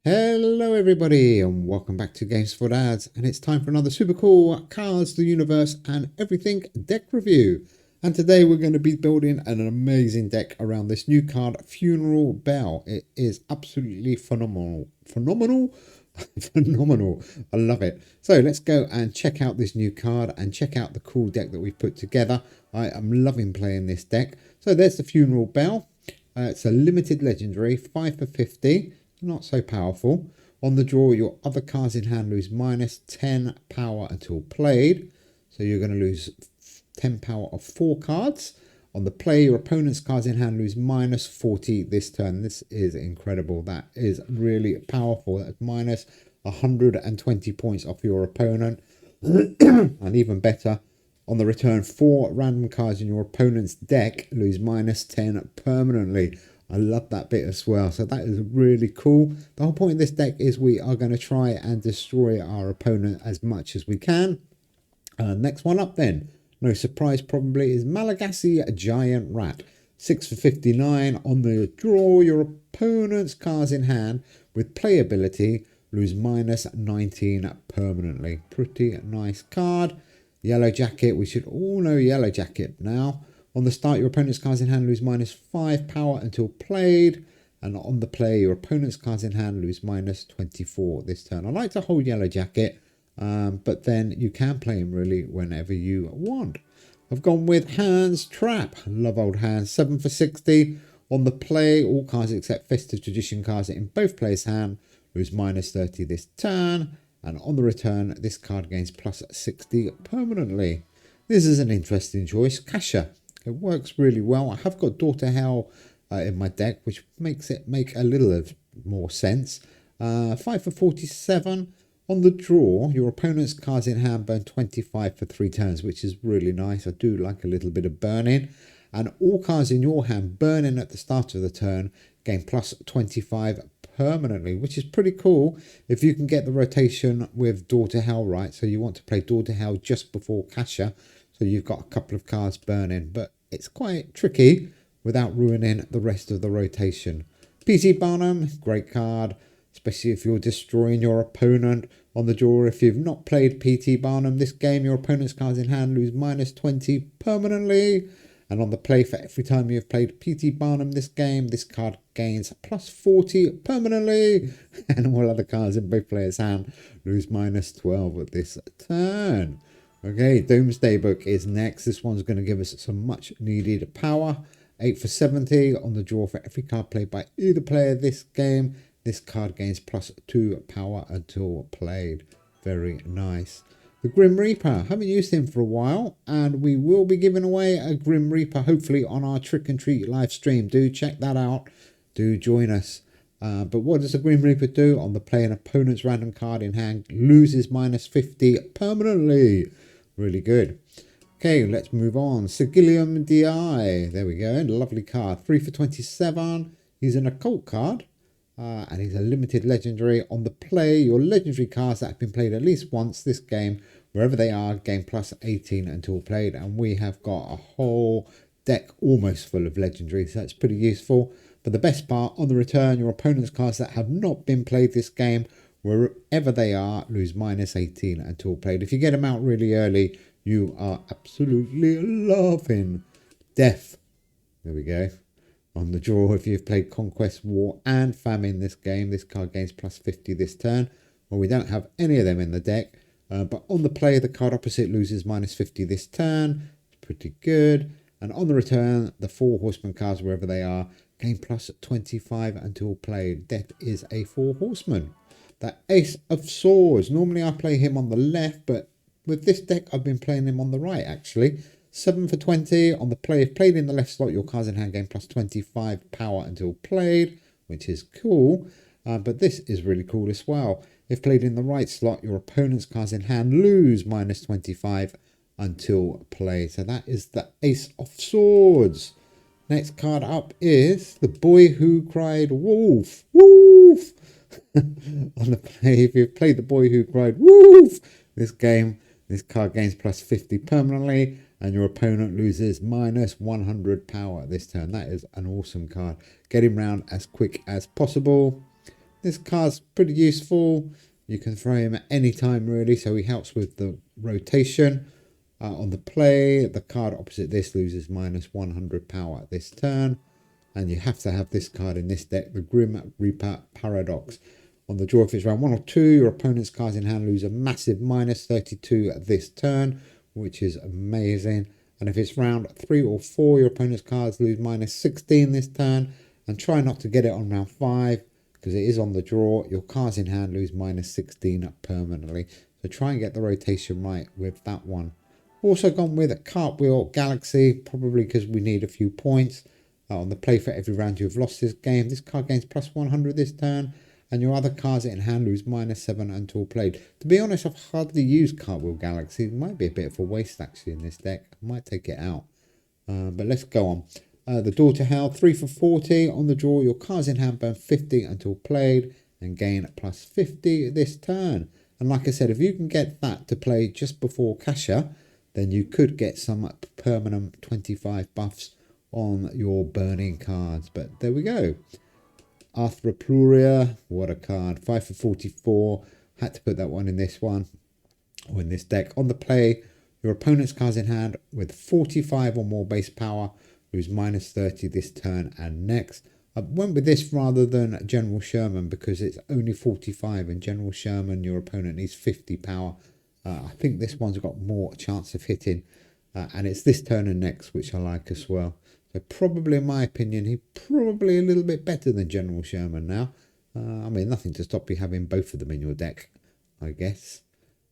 Hello everybody and welcome back to Games for Dads, and it's time for another super cool Cards, the Universe and Everything deck review. And today we're going to be building an amazing deck around this new card, Funeral Bell. It is absolutely phenomenal. Phenomenal? Phenomenal. I love it. So let's go and check out this new card and check out the cool deck that we've put together. I am loving playing this deck. So there's the Funeral Bell. It's a limited legendary, 5 for 50. Not so powerful. On the draw, your other cards in hand lose minus 10 power until played. So you're going to lose 10 power of 4 cards. On the play, your opponent's cards in hand lose minus 40 this turn. This is incredible. That is really powerful. That's minus 120 points off your opponent. And even better, on the return, 4 random cards in your opponent's deck lose minus 10 permanently. I love that bit as well. So that is really cool. The whole point of this deck is we are going to try and destroy our opponent as much as we can. Next one up then, no surprise probably, is Malagasy Giant Rat. 6 for 59. On the draw, your opponent's cards in hand with playability lose minus 19 permanently. Pretty nice card. Yellow Jacket, we should all know Yellow Jacket now. On the start, your opponent's cards in hand lose minus 5 power until played. And on the play, your opponent's cards in hand lose minus 24 this turn. I like to hold Yellow Jacket, but then you can play him really whenever you want. I've gone with Hans Trap. Love old Hans. 7 for 60. On the play, all cards except Festive Tradition cards in both players' hand lose minus 30 this turn. And on the return, this card gains plus 60 permanently. This is an interesting choice. Kasha. It works really well. I have got Daughter Hell in my deck, which makes it make a little more sense. 5 for 47. On the draw, your opponent's cards in hand burn 25 for 3 turns, which is really nice. I do like a little bit of burning. And all cards in your hand burning at the start of the turn gain plus 25 permanently, which is pretty cool if you can get the rotation with Daughter Hell right. So you want to play Daughter Hell just before Kasha. So you've got a couple of cards burning, but it's quite tricky without ruining the rest of the rotation. P.T. Barnum, great card, especially if you're destroying your opponent. On the draw, if you've not played P.T. Barnum this game, your opponent's cards in hand lose minus 20 permanently. And on the play, for every time you've played P.T. Barnum this game, this card gains plus 40 permanently. And all other cards in both players' hand lose minus 12 at this turn. Okay, Doomsday Book is next. This one's going to give us some much needed power. 8 for 70. On the draw, for every card played by either player this game, this card gains plus 2 power until played. Very nice. The Grim Reaper. Haven't used him for a while, and we will be giving away a Grim Reaper hopefully on our Trick and Treat live stream. Do check that out. Do join us. But what does the Grim Reaper do? On the play, an opponent's random card in hand loses minus 50 permanently. Really good. Okay, let's move on. Sigillium DI. There we go. Lovely card. 3 for 27. He's an occult card. And he's a limited legendary. On the play, your legendary cards that have been played at least once this game, wherever they are, gain plus 18 until played. And we have got a whole deck almost full of legendaries. So that's pretty useful. But the best part, on the return, your opponent's cards that have not been played this game, wherever they are, lose minus 18 until played. If you get them out really early, you are absolutely laughing. Death. There we go. On the draw, if you've played Conquest, War and Famine this game, this card gains plus 50 this turn. Well, we don't have any of them in the deck. But on the play, the card opposite loses minus 50 this turn. It's pretty good. And on the return, the 4 Horseman cards, wherever they are, gain plus 25 until played. Death is a 4 Horseman. That Ace of Swords. Normally I play him on the left, but with this deck I've been playing him on the right actually. 7 for 20. On the play, if played in the left slot, your cards in hand gain plus 25 power until played, which is cool. But this is really cool as well. If played in the right slot, your opponent's cards in hand lose minus 25 until played. So that is the Ace of Swords. Next card up is the Boy Who Cried Wolf. Wolf! On the play, if you've played the Boy Who Cried Wolf this game, this card gains plus 50 permanently, and your opponent loses minus 100 power this turn. That is an awesome card. Get him round as quick as possible. This card's pretty useful. You can throw him at any time really, so he helps with the rotation. On the play, the card opposite this loses -100 power at this turn. And you have to have this card in this deck, the Grim Reaper Paradox. On the draw, if it's round 1 or 2, your opponent's cards in hand lose a massive -32 at this turn, which is amazing. And if it's round 3 or 4, your opponent's cards lose -16 this turn. And try not to get it on round 5, because it is on the draw. Your cards in hand lose -16 permanently. So try and get the rotation right with that one. Also gone with a Cartwheel Galaxy, probably because we need a few points. On the play for every round you have lost this game, this card gains +100 this turn, and your other cards in hand lose -7 until played. To be honest, I've hardly used Cartwheel Galaxy. It might be a bit of a waste actually in this deck. I might take it out. But let's go on. The Door to Hell, 3 for 40. On the draw, your cards in hand burn 50 until played and gain +50 this turn. And like I said, if you can get that to play just before Kasha, then you could get some permanent 25 buffs on your burning cards. But there we go. Arthropluria, what a card. 5 for 44. Had to put that one in this one, or in this deck. On the play, your opponent's cards in hand with 45 or more base power lose -30 this turn and next. I went with this rather than General Sherman because it's only 45, and General Sherman, your opponent needs 50 power. I think this one's got more chance of hitting, and it's this turn and next, which I like as well. So probably, in my opinion, he's probably a little bit better than General Sherman now. I mean, nothing to stop you having both of them in your deck, I guess.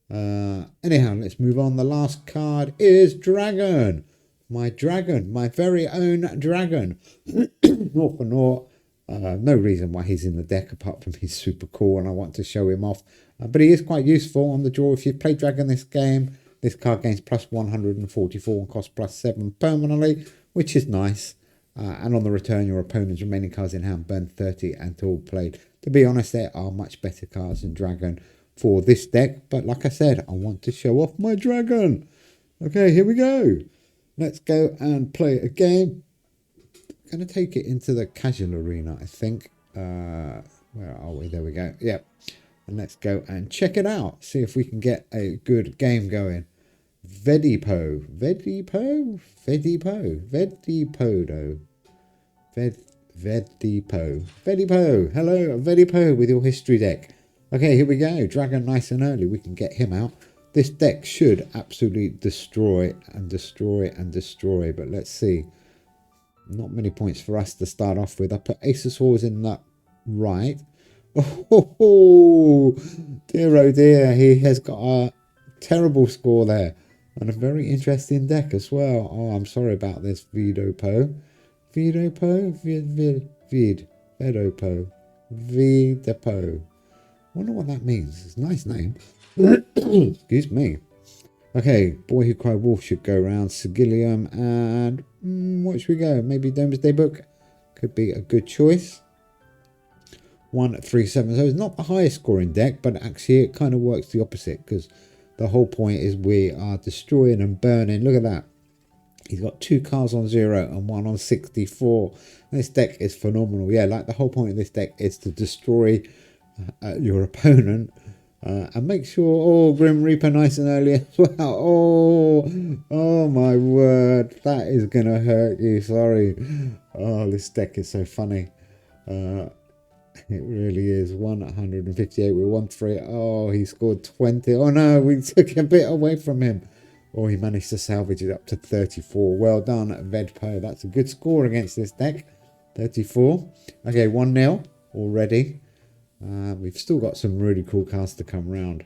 Anyhow, let's move on. The last card is Dragon. My dragon, my very own dragon. 0 for 0. No reason why he's in the deck apart from he's super cool and I want to show him off. But he is quite useful on the draw. If you play Dragon this game, this card gains +144 and costs +7 permanently, which is nice. And on the return, your opponent's remaining cards in hand burn 30 until played. To be honest, there are much better cards than Dragon for this deck. But like I said, I want to show off my dragon. Okay, here we go. Let's go and play a game. I'm going to take it into the casual arena, I think. Where are we? There we go. Yep. And let's go and check it out. See if we can get a good game going. Vedipo. Vedipo? Vedipo. Vedipodo. Vedipo. Vedipo. Hello, Vedipo with your history deck. Okay, here we go. Dragon nice and early. We can get him out. This deck should absolutely destroy and destroy and destroy. But let's see. Not many points for us to start off with. I put Ace of Swords in that right. Oh, dear, oh dear. He has got a terrible score there. And a very interesting deck as well. Oh, I'm sorry about this, Vedopo. Vedopo? Vedopo. Vedopo. Wonder what that means. It's a nice name. Excuse me. Okay, Boy Who Cried Wolf should go around. Sigillium and what should we go? Maybe Domesday Book could be a good choice. 137. So it's not the highest scoring deck, but actually it kind of works the opposite because the whole point is we are destroying and burning. Look at that. He's got 2 cards on 0 and 1 on 64. This deck is phenomenal. Yeah, like the whole point of this deck is to destroy your opponent. And make sure, oh, Grim Reaper nice and early as well. Oh my word. That is going to hurt you. Sorry. Oh, this deck is so funny. It really is. 158 with 1-3. Oh, he scored 20. Oh no, we took a bit away from him. Oh, he managed to salvage it up to 34. Well done, Vedpo. That's a good score against this deck. 34. Okay, 1-0 already. We've still got some really cool cards to come round.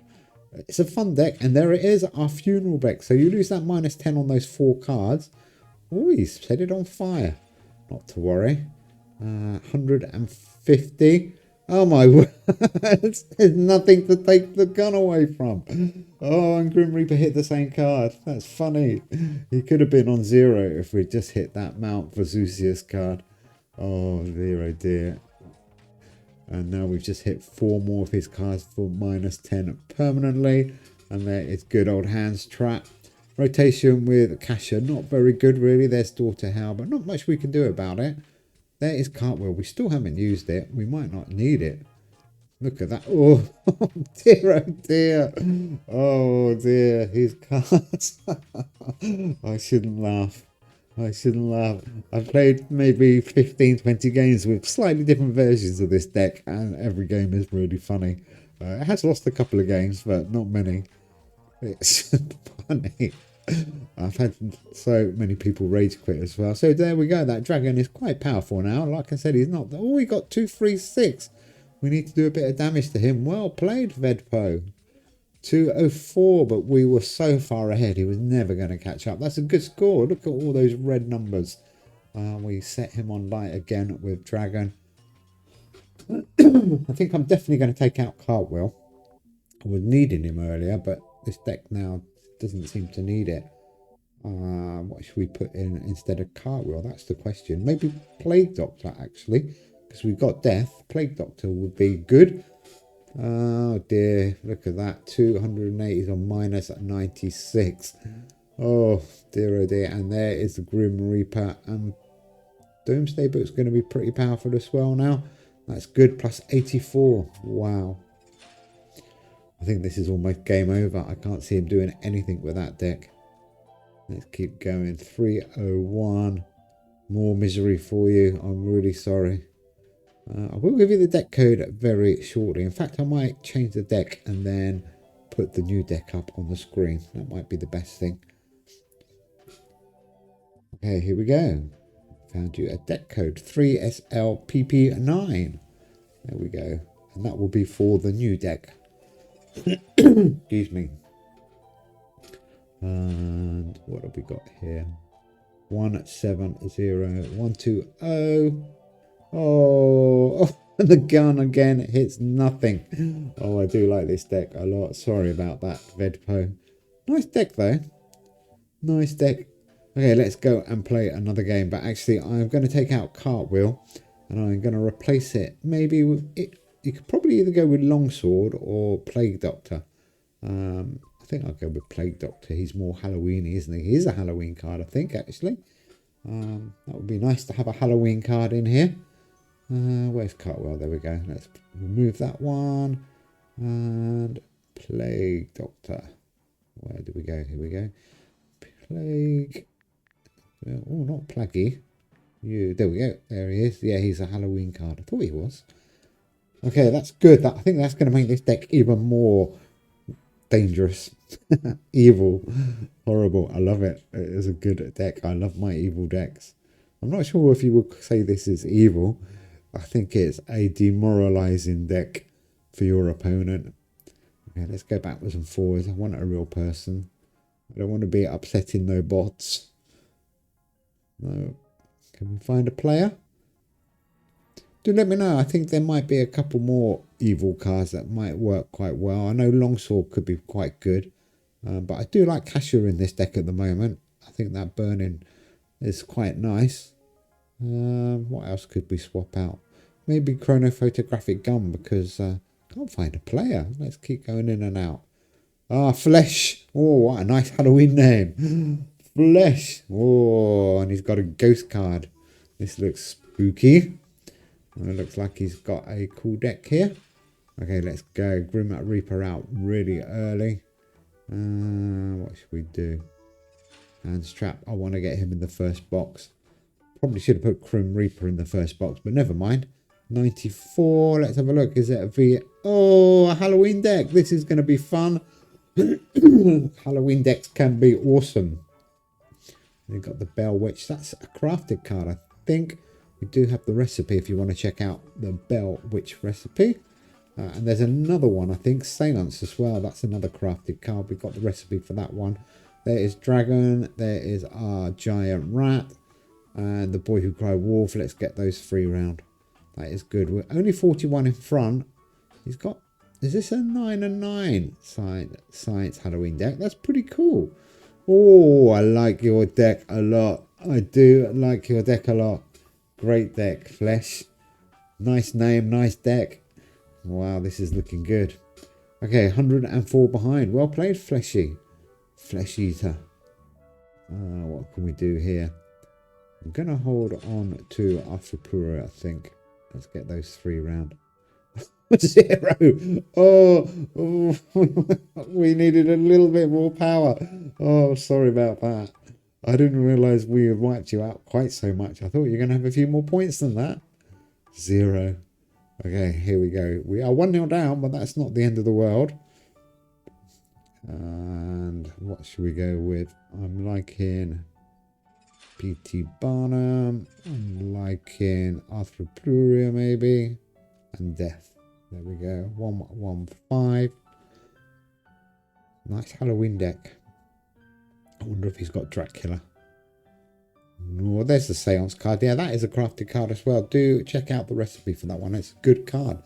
It's a fun deck, and there it is, our funeral deck. So you lose that -10 on those 4 cards. Oh, he's set it on fire. Not to worry. 150. Oh my word. There's nothing to take the gun away from. Oh, and Grim Reaper hit the same card. That's funny. He could have been on 0 if we'd just hit that Mount Vesuvius card. Oh dear, oh dear. And now we've just hit 4 more of his cards for -10 permanently. And there is good old Hands Trap. Rotation with Kasha, not very good really. There's Door to Hell, but not much we can do about it. There is Cartwheel. We still haven't used it. We might not need it. Look at that. Oh, dear, oh dear. Oh dear, his cards. I shouldn't laugh. I shouldn't laugh. I've played maybe 15, 20 games with slightly different versions of this deck, and every game is really funny. It has lost a couple of games, but not many. It's funny. I've had so many people rage quit as well. So there we go. That dragon is quite powerful now. Like I said, he's not. Oh, he got 2, 3, 6. We need to do a bit of damage to him. Well played, Vedpo. 204, but we were so far ahead. He was never going to catch up. That's a good score. Look at all those red numbers. We set him on light again with dragon. I think I'm definitely going to take out Cartwheel. I was needing him earlier, but this deck now doesn't seem to need it. What should we put in instead of Cartwheel? That's the question. Maybe Plague Doctor, actually, because we've got Death. Plague Doctor would be good. Oh dear, look at that. 280 is on minus at 96. Oh dear, oh dear. And there is the Grim Reaper. Doomsday Book's going to be pretty powerful as well now. That's good. Plus 84. Wow. I think this is almost game over. I can't see him doing anything with that deck. Let's keep going. 301. More misery for you. I'm really sorry. I will give you the deck code very shortly. In fact, I might change the deck and then put the new deck up on the screen. That might be the best thing. Okay, here we go. Found you a deck code 3SLPP9. There we go. And that will be for the new deck. Excuse me. And what have we got here? 170120. Oh, the gun again hits nothing. Oh, I do like this deck a lot. Sorry about that, Vedpo. Nice deck, though. Nice deck. Okay, let's go and play another game. But actually, I'm going to take out Cartwheel, and I'm going to replace it. Maybe with it. You could probably either go with Longsword or Plague Doctor. I think I'll go with Plague Doctor. He's more Halloween-y, isn't he? He is a Halloween card, I think, actually. That would be nice to have a Halloween card in here. Where's Cartwheel? There we go. Let's remove that one. And Plague Doctor. Where do we go? Here we go. Plague. Oh, not Plaggy. There we go. There he is. Yeah, he's a Halloween card. I thought he was. Okay, that's good. I think that's going to make this deck even more dangerous. Evil. Horrible. I love it. It is a good deck. I love my evil decks. I'm not sure if you would say this is evil. I think it's a demoralizing deck for your opponent. Okay, let's go backwards and forwards. I want a real person. I don't want to be upsetting no bots. No. Can we find a player? Do let me know. I think there might be a couple more evil cards that might work quite well. I know Longsword could be quite good. But I do like Cassia in this deck at the moment. I think that burning is quite nice. What else could we swap out? Maybe Chronophotographic Gun, because I can't find a player. Let's keep going in and out. Flesh. Oh, what a nice Halloween name. Flesh. Oh, and he's got a ghost card. This looks spooky. It looks like he's got a cool deck here. Okay, let's go. Grim Reaper out really early. What should we do? Handstrap. I want to get him in the first box. Probably should have put Grim Reaper in the first box, but never mind. 94. Let's have a look. Is it a V? Oh, a Halloween deck. This is going to be fun. Halloween decks can be awesome. We've got the Bell Witch. That's a crafted card, I think. We do have the recipe if you want to check out the Bell Witch recipe. And there's another one, I think, Seance as well. That's another crafted card. We've got the recipe for that one. There is Dragon. There is our Giant Rat. And the Boy Who Cried Wolf. Let's get those 3 round. That is good. We're only 41 in front. He's got... Is this a 9 and 9 Science Halloween deck? That's pretty cool. Oh, I like your deck a lot. I do like your deck a lot. Great deck. Flesh. Nice name. Nice deck. Wow, this is looking good. Okay, 104 behind. Well played, Fleshy. Flesh Eater. What can we do here? I'm going to hold on to Afropura, I think. Let's get those 3 round. 0. Oh, we needed a little bit more power. Oh, sorry about that. I didn't realize we had wiped you out quite so much. I thought you were going to have a few more points than that. 0. Okay, here we go. We are 1-0 down, but that's not the end of the world. And what should we go with? I'm liking P.T. Barnum. I'm liking Arthur Pluria, maybe. And Death. There we go. 115. Nice Halloween deck. I wonder if he's got Dracula. Oh, there's the Seance card. Yeah, that is a crafted card as well. Do check out the recipe for that one. It's a good card.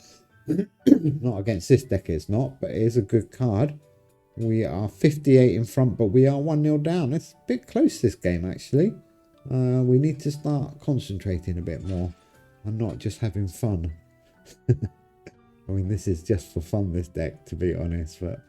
Not against this deck, it's not, but it is a good card. We are 58 in front, but we are 1-0 down. It's a bit close, this game, actually. We need to start concentrating a bit more and not just having fun. I mean, this is just for fun, this deck, to be honest, but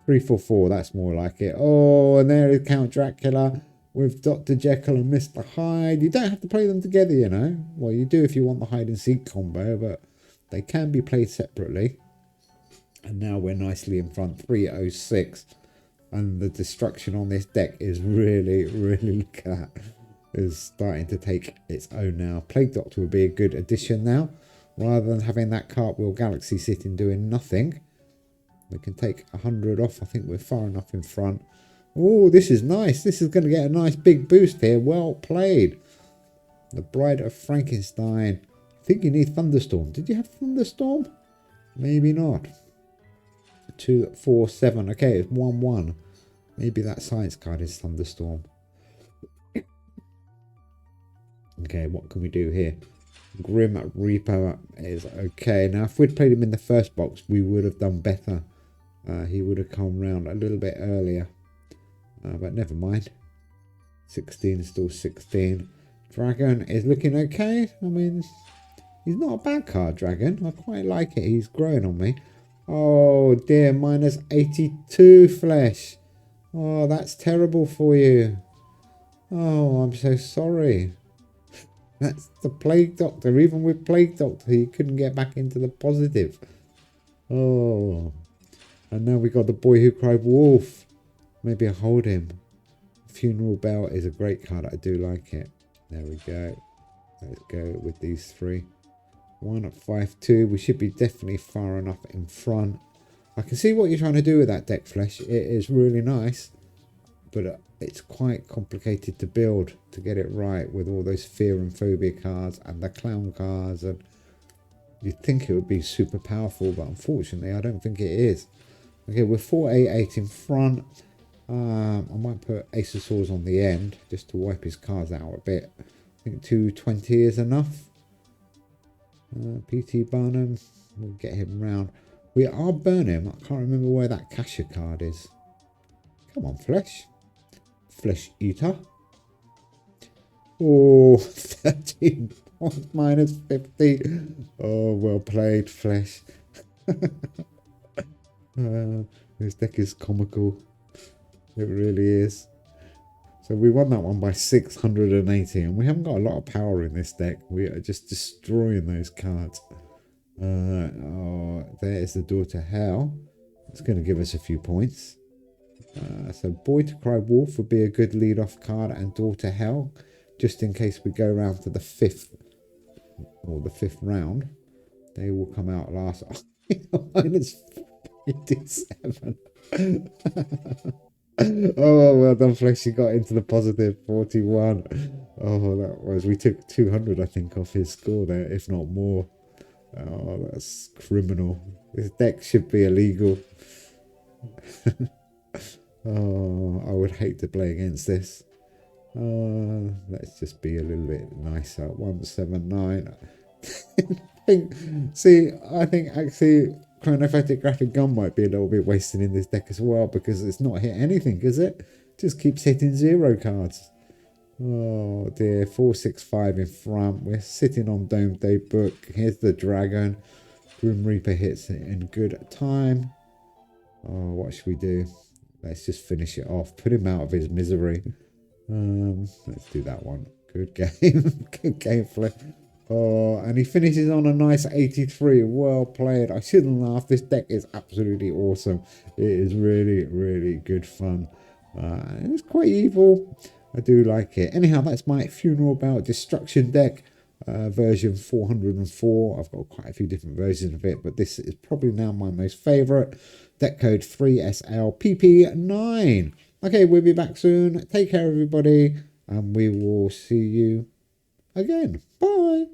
3-4-4, that's more like it. Oh, and there is Count Dracula with Dr. Jekyll and Mr. Hyde. You don't have to play them together, you know. Well, you do if you want the hide and seek combo, but they can be played separately. And now we're nicely in front, 306. And the destruction on this deck is really, look at that, is starting to take its own now. Plague Doctor would be a good addition now. Rather than having that Cartwheel Galaxy sitting doing nothing. We can take 100 off. I think we're far enough in front. Oh, this is nice. This is going to get a nice big boost here. Well played. The Bride of Frankenstein. I think you need Thunderstorm. Did you have Thunderstorm? Maybe not. 2, 4, 7. Okay, it's 1-1. Maybe that science card is Thunderstorm. Okay, what can we do here? Grim Reaper is okay. Now, if we'd played him in the first box, we would have done better. He would have come round a little bit earlier. But never mind. 16 is still 16. Dragon is looking okay. I mean, he's not a bad card, Dragon. I quite like it. He's growing on me. Oh, dear. Minus 82 flesh. Oh, that's terrible for you. Oh, I'm so sorry. That's the Plague Doctor. Even with Plague Doctor, he couldn't get back into the positive. Oh. And now we got the Boy Who Cried Wolf. Maybe I'll hold him. Funeral Bell is a great card. I do like it. There we go. Let's go with these 3. 1 at 5-2. We should be definitely far enough in front. I can see what you're trying to do with that deck, Flesh. It is really nice. But it's quite complicated to build to get it right with all those fear and phobia cards and the clown cards. And you'd think it would be super powerful, but unfortunately, I don't think it is. Okay, we're 4-8-8 in front. I might put Ace of Swords on the end just to wipe his cards out a bit. I think 220 is enough. P.T. Barnum, we'll get him round. We are burning. I can't remember where that Kasha card is. Come on, Flesh. Flesh Eater. Oh, 13 points minus 50. Oh, well played, Flesh. This deck is comical. It really is. So we won that one by 680, and we haven't got a lot of power in this deck. We are just destroying those cards. Oh, there is the Door to Hell. It's going to give us a few points. So Boy to Cry Wolf would be a good lead-off card, and Door to Hell, just in case we go around to the 5th or the 5th round. They will come out last. Minus 57. Oh, well done, Flex. You got into the positive. 41. Oh, that was. We took 200, I think, off his score there, if not more. Oh, that's criminal. This deck should be illegal. Oh, I would hate to play against this. Let's just be a little bit nicer. 179. I think actually Chronophatic Graphic Gun might be a little bit wasted in this deck as well, because it's not hit anything, is it? Just keeps hitting 0 cards. Oh dear, 465 in front. We're sitting on Dome Day Book. Here's the Dragon. Grim Reaper hits it in good time. Oh, what should we do? Let's just finish it off. Put him out of his misery. Let's do that one. Good game. Good game, Flip. Oh, and he finishes on a nice 83. Well played. I shouldn't laugh. This deck is absolutely awesome. It is really, really good fun. And it's quite evil. I do like it. Anyhow, that's my Funeral Belt Destruction deck. Version 404. I've got quite a few different versions of it, but this is probably now my most favorite. Deck code 3SLPP9. Okay, we'll be back soon. Take care, everybody, and we will see you again. Bye.